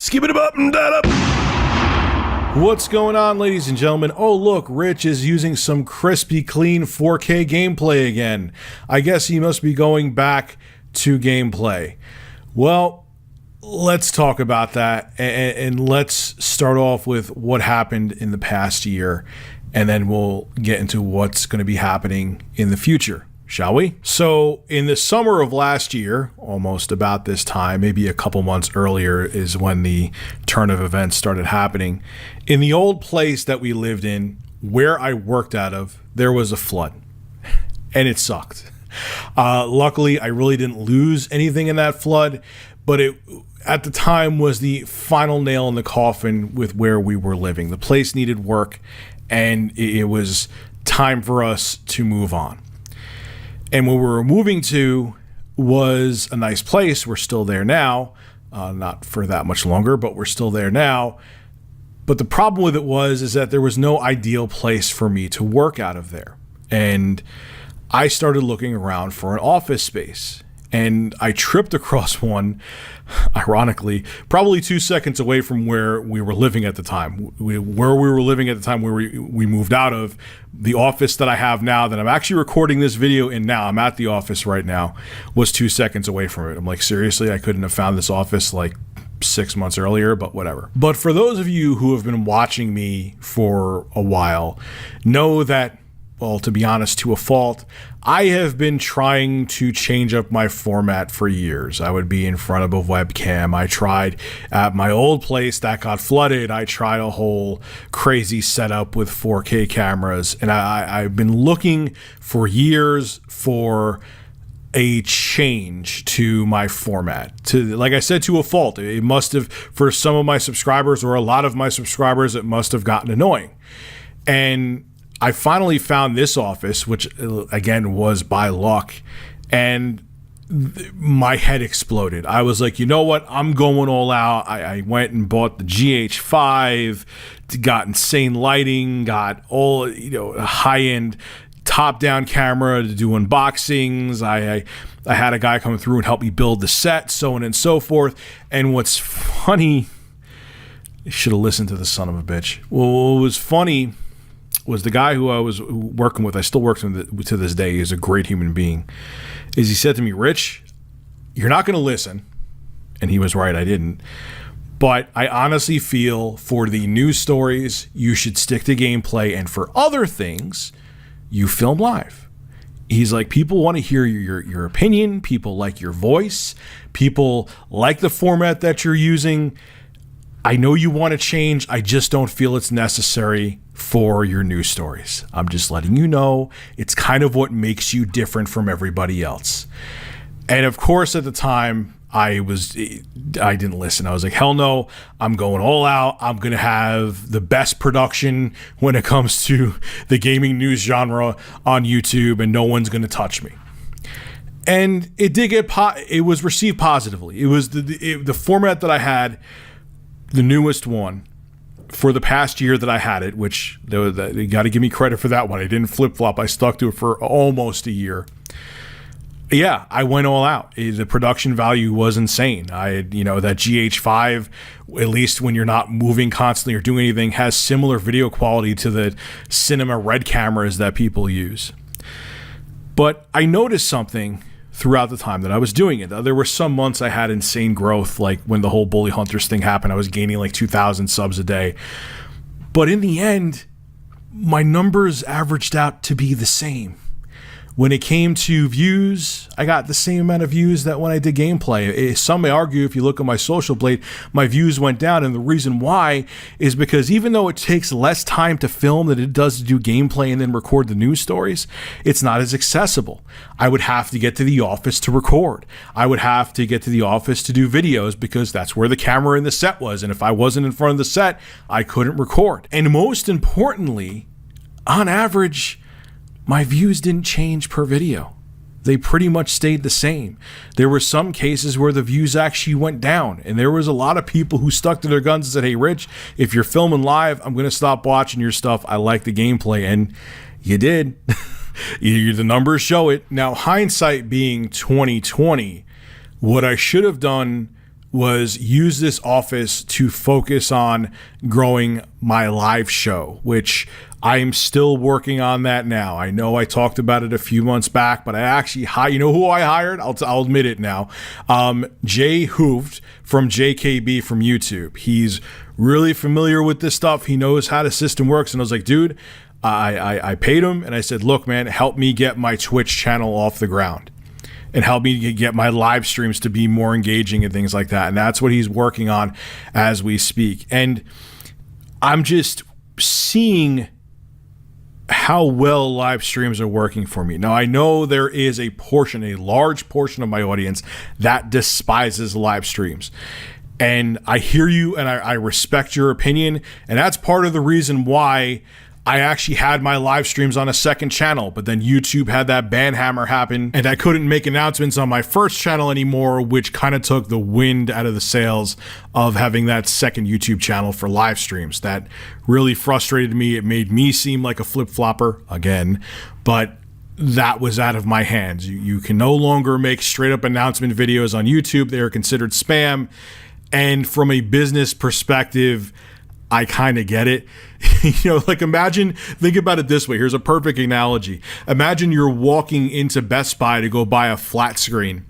Skip it up and that up. What's going on, ladies and gentlemen? Oh, look, Rich is using some crispy, clean 4K gameplay again. I guess he must be going back to gameplay. Well, let's talk about that, and let's start off with what happened in the past year, and then we'll get into what's going to be happening in the future. Shall we? So in the summer of last year, almost about this time, maybe a couple months earlier, is when the turn of events started happening. In the old place that we lived in, where I worked out of, there was a flood. And it sucked. Luckily, I really didn't lose anything in that flood, but it at the time was the final nail in the coffin with where we were living. The place needed work, and it was time for us to move on. And where we were moving to was a nice place. We're still there now. Not for that much longer, but we're still there now. But the problem with it is that there was no ideal place for me to work out of there. And I started looking around for an office space. And I tripped across one, ironically, probably 2 seconds away from where we were living at the time. Where we were living at the time, where we moved out of, the office that I have now, that I'm actually recording this video in now, I'm at the office right now, was 2 seconds away from it. I'm like, seriously, I couldn't have found this office like 6 months earlier, but whatever. But for those of you who have been watching me for a while, know that, well, to be honest, to a fault, I have been trying to change up my format for years. I would be in front of a webcam. I tried at my old place that got flooded. I tried a whole crazy setup with 4K cameras. And I've been looking for years for a change to my format. To, like I said, to a fault. It must have, for some of my subscribers or a lot of my subscribers, it must have gotten annoying. And I finally found this office, which again was by luck, and my head exploded. I was like, you know what? I'm going all out. I went and bought the GH5, got insane lighting, got all, a high-end top-down camera to do unboxings. I had a guy come through and help me build the set, so on and so forth. And what's funny, you should have listened to the son of a bitch. Well, what was funny was the guy who I was working with, I still work with him to this day, he's a great human being, is he said to me, Rich, you're not going to listen. And he was right, I didn't. But I honestly feel for the news stories, you should stick to gameplay, and for other things, you film live. He's like, people want to hear your opinion, people like your voice, people like the format that you're using. I know you want to change, I just don't feel it's necessary for your news stories. I'm just letting you know, it's kind of what makes you different from everybody else. And of course, at the time, I didn't listen. I was like, hell no, I'm going all out. I'm going to have the best production when it comes to the gaming news genre on YouTube, and no one's going to touch me. And it did it was received positively. It was the format that I had, the newest one, for the past year that I had it, which you got to give me credit for that one. I didn't flip-flop. I stuck to it for almost a year. Yeah, I went all out. The production value was insane. I had, that GH5, at least when you're not moving constantly or doing anything, has similar video quality to the Cinema Red cameras that people use. But I noticed something throughout the time that I was doing it. There were some months I had insane growth, like when the whole Bully Hunters thing happened, I was gaining like 2,000 subs a day. But in the end, my numbers averaged out to be the same. When it came to views, I got the same amount of views that when I did gameplay. Some may argue, if you look at my Social Blade, my views went down. And the reason why is because even though it takes less time to film than it does to do gameplay and then record the news stories, it's not as accessible. I would have to get to the office to record. I would have to get to the office to do videos because that's where the camera in the set was. And if I wasn't in front of the set, I couldn't record. And most importantly, on average, my views didn't change per video. They pretty much stayed the same. There were some cases where the views actually went down, and there was a lot of people who stuck to their guns and said, hey, Rich, if you're filming live, I'm going to stop watching your stuff. I like the gameplay, and you did. The numbers show it. Now, hindsight being 2020, what I should have done was use this office to focus on growing my live show, which I am still working on that now. I know I talked about it a few months back, but I actually you know who I hired? I'll admit it now. Jay Hooved from JKB from YouTube. He's really familiar with this stuff. He knows how the system works. And I was like, dude, I paid him and I said, look, man, help me get my Twitch channel off the ground and help me get my live streams to be more engaging and things like that. And that's what he's working on as we speak. And I'm just seeing how well live streams are working for me. Now, I know there is a large portion of my audience that despises live streams. And I hear you and I respect your opinion. And that's part of the reason why I actually had my live streams on a second channel, but then YouTube had that ban hammer happen and I couldn't make announcements on my first channel anymore, which kind of took the wind out of the sails of having that second YouTube channel for live streams. That really frustrated me. It made me seem like a flip-flopper again, but that was out of my hands. You can no longer make straight up announcement videos on YouTube. They are considered spam. And from a business perspective, I kind of get it. Like think about it this way. Here's a perfect analogy. Imagine you're walking into Best Buy to go buy a flat screen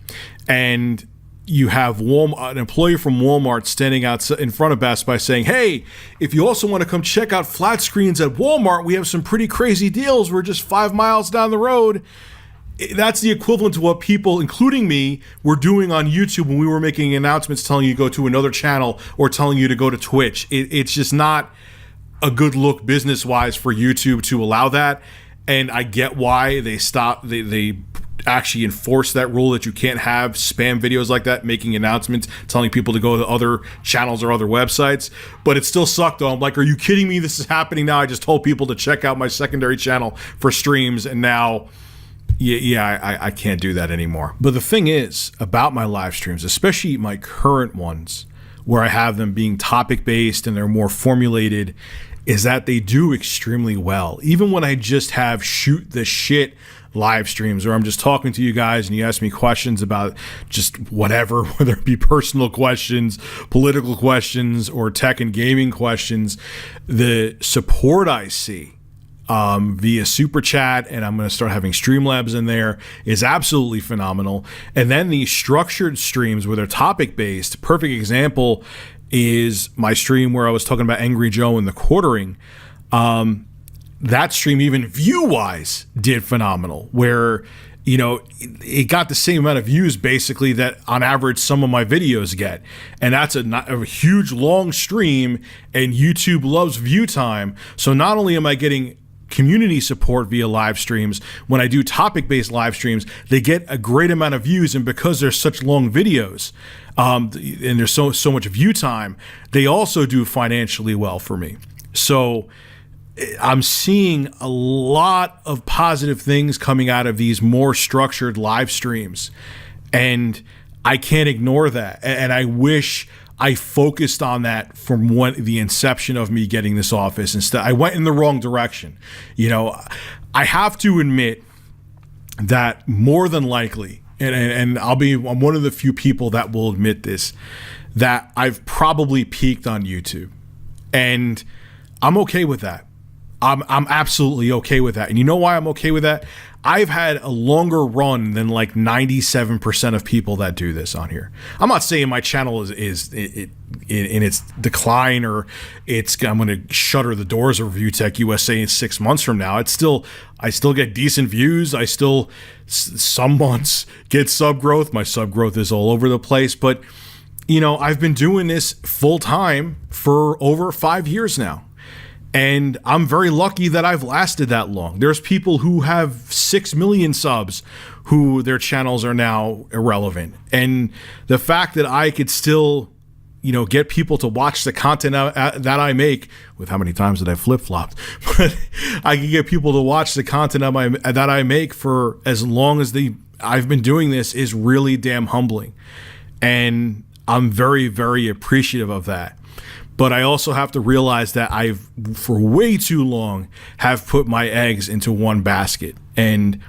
and you have an employee from Walmart standing out in front of Best Buy saying, hey, if you also want to come check out flat screens at Walmart, we have some pretty crazy deals. We're just 5 miles down the road. That's the equivalent to what people, including me, were doing on YouTube when we were making announcements telling you to go to another channel or telling you to go to Twitch. It's just not a good look business-wise for YouTube to allow that. And I get why they actually enforce that rule that you can't have spam videos like that, making announcements, telling people to go to other channels or other websites. But it still sucked though. I'm like, are you kidding me? This is happening now. I just told people to check out my secondary channel for streams, and now I can't do that anymore. But the thing is about my live streams, especially my current ones, where I have them being topic-based and they're more formulated, is that they do extremely well. Even when I just have shoot the shit live streams, or I'm just talking to you guys and you ask me questions about just whatever, whether it be personal questions, political questions, or tech and gaming questions, the support I see via Super Chat, and I'm going to start having Streamlabs in there, is absolutely phenomenal. And then the structured streams where they're topic-based, perfect example is my stream where I was talking about Angry Joe and the quartering. That stream, even view-wise, did phenomenal, where it got the same amount of views basically that on average some of my videos get. And that's a huge long stream, and YouTube loves view time. So not only am I getting community support via live streams, when I do topic-based live streams, they get a great amount of views, and because they're such long videos, and there's so much view time, they also do financially well for me. So I'm seeing a lot of positive things coming out of these more structured live streams, and I can't ignore that. And I wish I focused on that from the inception of me getting this office. Instead, I went in the wrong direction. I have to admit that more than likely, and I'm one of the few people that will admit this, that I've probably peaked on YouTube, and I'm okay with that. I'm absolutely okay with that. And you know why I'm okay with that? I've had a longer run than like 97% of people that do this on here. I'm not saying my channel is in its decline, or I'm going to shutter the doors of Review Tech USA in 6 months from now. I still get decent views. I still some months get sub growth. My sub growth is all over the place, but I've been doing this full time for over 5 years now. And I'm very lucky that I've lasted that long. There's people who have 6 million subs who their channels are now irrelevant. And the fact that I could still, get people to watch the content that I make, with how many times that I've flip-flopped, but I can get people to watch the content that I make for as long as I've been doing this, is really damn humbling. And I'm very, very appreciative of that. But I also have to realize that I've, for way too long, have put my eggs into one basket. And,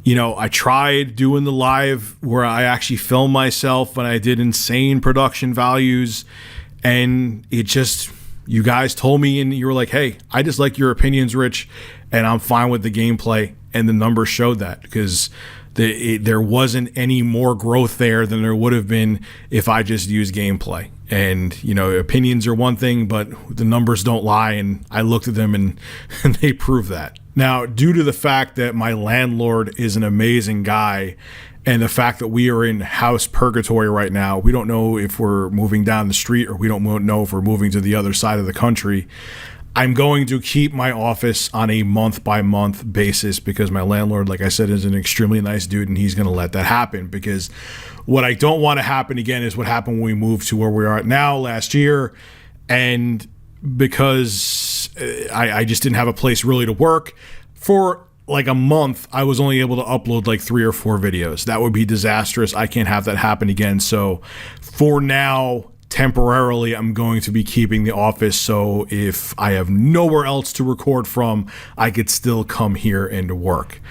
You know, I tried doing the live where I actually filmed myself and I did insane production values, and it just, you guys told me and you were like, hey, I just like your opinions, Rich, and I'm fine with the gameplay. And the numbers showed that, because there wasn't any more growth there than there would have been if I just used gameplay. And, you know, opinions are one thing, but the numbers don't lie. And I looked at them and they prove that. Now, due to the fact that my landlord is an amazing guy, and the fact that we are in house purgatory right now, we don't know if we're moving down the street or we don't know if we're moving to the other side of the country, I'm going to keep my office on a month-by-month basis, because my landlord, like I said, is an extremely nice dude, and he's going to let that happen. Because what I don't want to happen again is what happened when we moved to where we are at now last year, and because I just didn't have a place really to work for like a month, I was only able to upload like 3 or 4 videos. That would be disastrous. I can't have that happen again. So for now, temporarily, I'm going to be keeping the office, so if I have nowhere else to record from, I could still come here and work.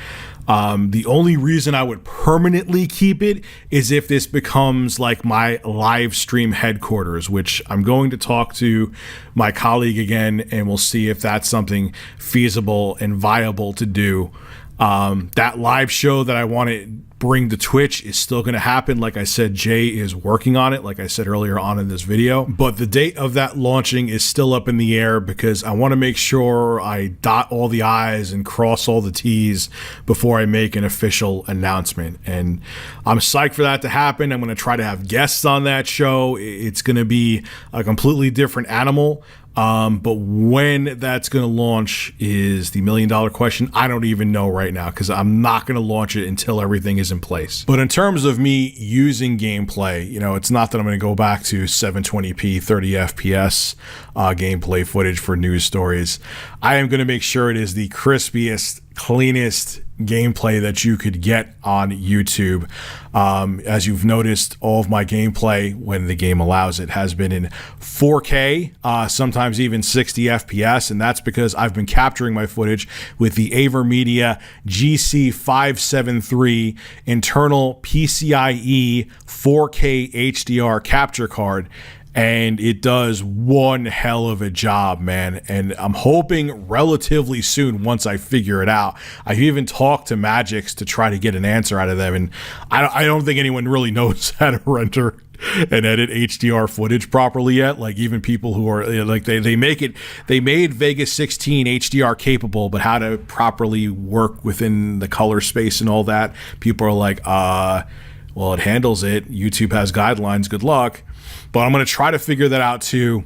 The only reason I would permanently keep it is if this becomes like my live stream headquarters, which I'm going to talk to my colleague again, and we'll see if that's something feasible and viable to do. That live show that I want to bring to Twitch is still going to happen. Like I said, Jay is working on it, like I said earlier on in this video. But the date of that launching is still up in the air, because I want to make sure I dot all the I's and cross all the T's before I make an official announcement. And I'm psyched for that to happen. I'm going to try to have guests on that show. It's going to be a completely different animal. But when that's going to launch is the $1 million question. I don't even know right now, because I'm not going to launch it until everything is in place. But in terms of me using gameplay, you know, it's not that I'm going to go back to 720p 30 FPS gameplay footage for news stories. I am going to make sure it is the crispiest, cleanest gameplay that you could get on YouTube. As you've noticed, all of my gameplay, when the game allows it, has been in 4K, sometimes even 60 FPS, and that's because I've been capturing my footage with the AverMedia GC573 internal PCIe 4K HDR capture card. And it does one hell of a job, man. And I'm hoping relatively soon, once I figure it out. I've even talked to Magix to try to get an answer out of them. And I don't think anyone really knows how to render and edit HDR footage properly yet. Like, even people who are like, they made Vegas 16 HDR capable, but how to properly work within the color space and all that, people are like, well, it handles it. YouTube has guidelines. Good luck. But I'm going to try to figure that out too,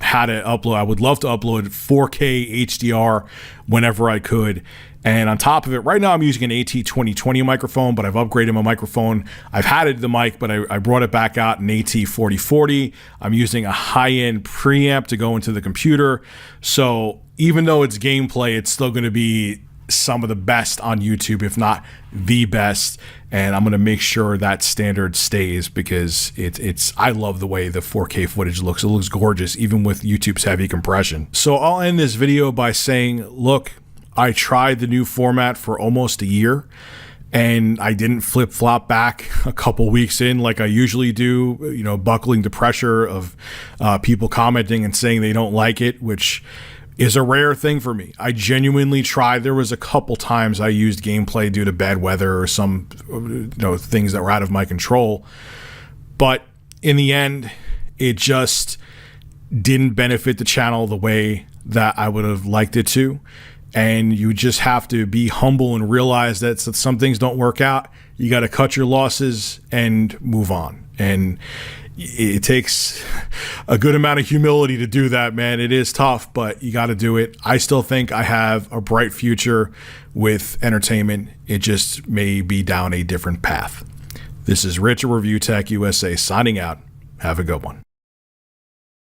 how to upload. I would love to upload 4K HDR whenever I could. And on top of it, right now I'm using an AT2020 microphone, but I've upgraded my microphone. I've had the mic, but I brought it back out in AT4040. I'm using a high-end preamp to go into the computer. So even though it's gameplay, it's still going to be some of the best on YouTube, if not the best. And I'm going to make sure that standard stays, because I love the way the 4K footage looks. It looks gorgeous, even with YouTube's heavy compression. So I'll end this video by saying, look, I tried the new format for almost a year, and I didn't flip-flop back a couple weeks in like I usually do, you know, buckling the pressure of people commenting and saying they don't like it, which is a rare thing for me. I genuinely tried. There was a couple times I used gameplay due to bad weather or some, you know, things that were out of my control. But in the end, it just didn't benefit the channel the way that I would have liked it to. And you just have to be humble and realize that some things don't work out. You got to cut your losses and move on. And it takes a good amount of humility to do that, man. It is tough, but you got to do it. I still think I have a bright future with entertainment. It just may be down a different path. This is Rich of Review Tech USA signing out. Have a good one.